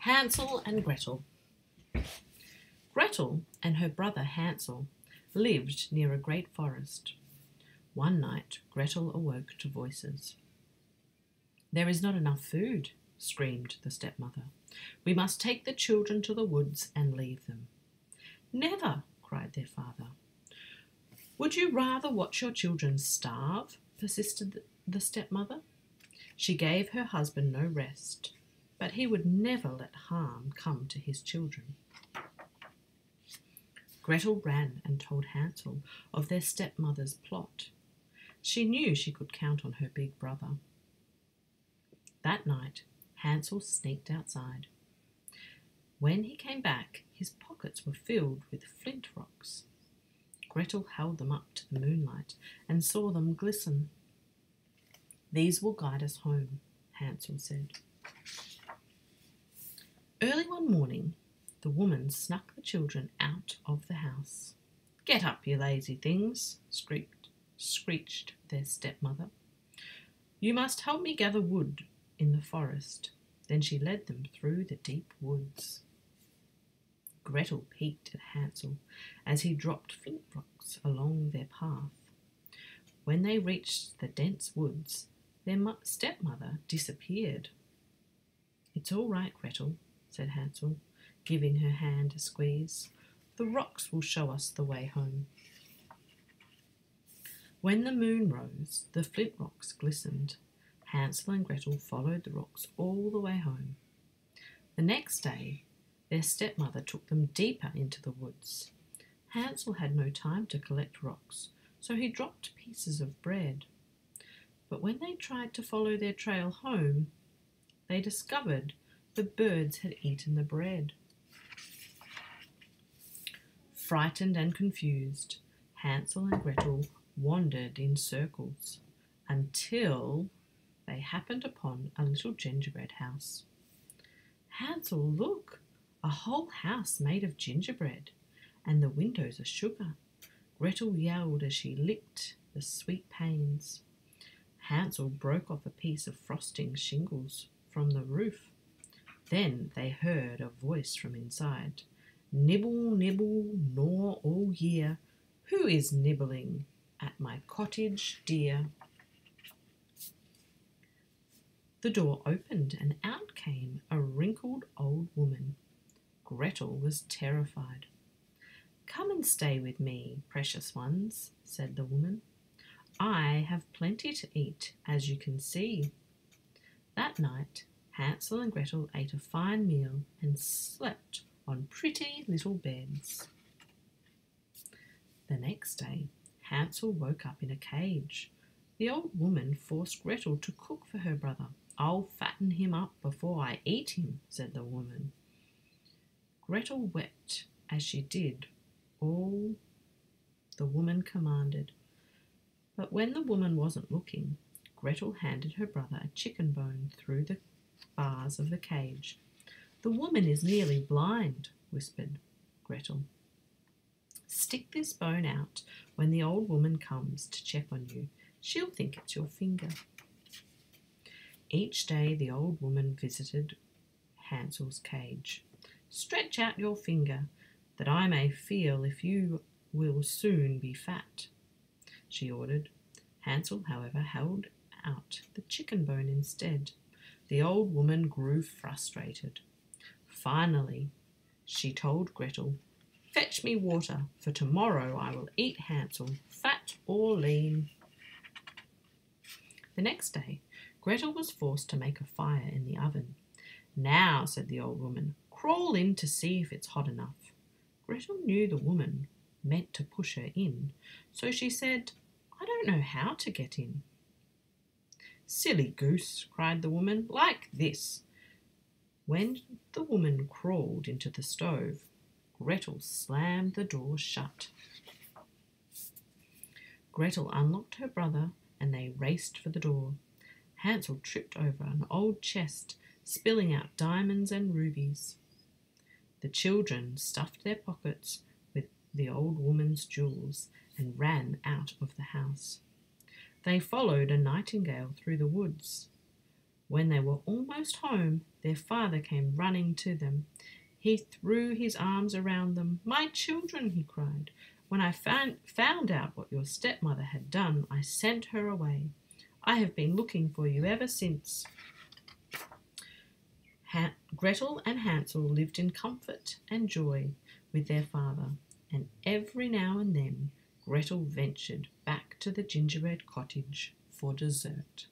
Hansel and Gretel. Gretel and her brother Hansel lived near a great forest. One night Gretel awoke to voices. "There is not enough food," screamed the stepmother. "We must take the children to the woods and leave them." "Never," cried their father. "Would you rather watch your children starve?" persisted the stepmother. She gave her husband no rest, but he would never let harm come to his children. Gretel ran and told Hansel of their stepmother's plot. She knew she could count on her big brother. That night, Hansel sneaked outside. When he came back, his pockets were filled with flint rocks. Gretel held them up to the moonlight and saw them glisten. "These will guide us home," Hansel said. Early one morning, the woman snuck the children out of the house. "Get up, you lazy things," screeched their stepmother. "You must help me gather wood in the forest." Then she led them through the deep woods. Gretel peeked at Hansel as he dropped flint rocks along their path. When they reached the dense woods, their stepmother disappeared. "It's all right, Gretel," said Hansel, giving her hand a squeeze. "The rocks will show us the way home." When the moon rose, the flint rocks glistened. Hansel and Gretel followed the rocks all the way home. The next day, their stepmother took them deeper into the woods. Hansel had no time to collect rocks, so he dropped pieces of bread. But when they tried to follow their trail home, they discovered the birds had eaten the bread. Frightened and confused, Hansel and Gretel wandered in circles until they happened upon a little gingerbread house. "Hansel, look! A whole house made of gingerbread, and the windows are sugar," Gretel yelled as she licked the sweet panes. Hansel broke off a piece of frosting shingles from the roof. Then they heard a voice from inside. "Nibble, nibble, gnaw all year. Who is nibbling at my cottage dear?" The door opened and out came a wrinkled old woman. Gretel was terrified. "Come and stay with me, precious ones," said the woman. "I have plenty to eat, as you can see." That night, Hansel and Gretel ate a fine meal and slept on pretty little beds. The next day, Hansel woke up in a cage. The old woman forced Gretel to cook for her brother. "I'll fatten him up before I eat him," said the woman. Gretel wept as she did all the woman commanded. But when the woman wasn't looking, Gretel handed her brother a chicken bone through the bars of the cage. "The woman is nearly blind," whispered Gretel. "Stick this bone out when the old woman comes to check on you. She'll think it's your finger." Each day the old woman visited Hansel's cage. "Stretch out your finger, that I may feel if you will soon be fat," she ordered. Hansel, however, held out the chicken bone instead. The old woman grew frustrated. Finally, she told Gretel, "Fetch me water, for tomorrow I will eat Hansel, fat or lean." The next day, Gretel was forced to make a fire in the oven. "Now," said the old woman, "crawl in to see if it's hot enough." Gretel knew the woman meant to push her in, so she said, "I don't know how to get in." "Silly goose," cried the woman, "like this." When the woman crawled into the stove, Gretel slammed the door shut. Gretel unlocked her brother and they raced for the door. Hansel tripped over an old chest, spilling out diamonds and rubies. The children stuffed their pockets with the old woman's jewels and ran out of the house. They followed a nightingale through the woods. When they were almost home, their father came running to them. He threw his arms around them. "My children," he cried, "when I found out what your stepmother had done, I sent her away. I have been looking for you ever since." Gretel and Hansel lived in comfort and joy with their father, and every now and then Gretel ventured back to the gingerbread cottage for dessert.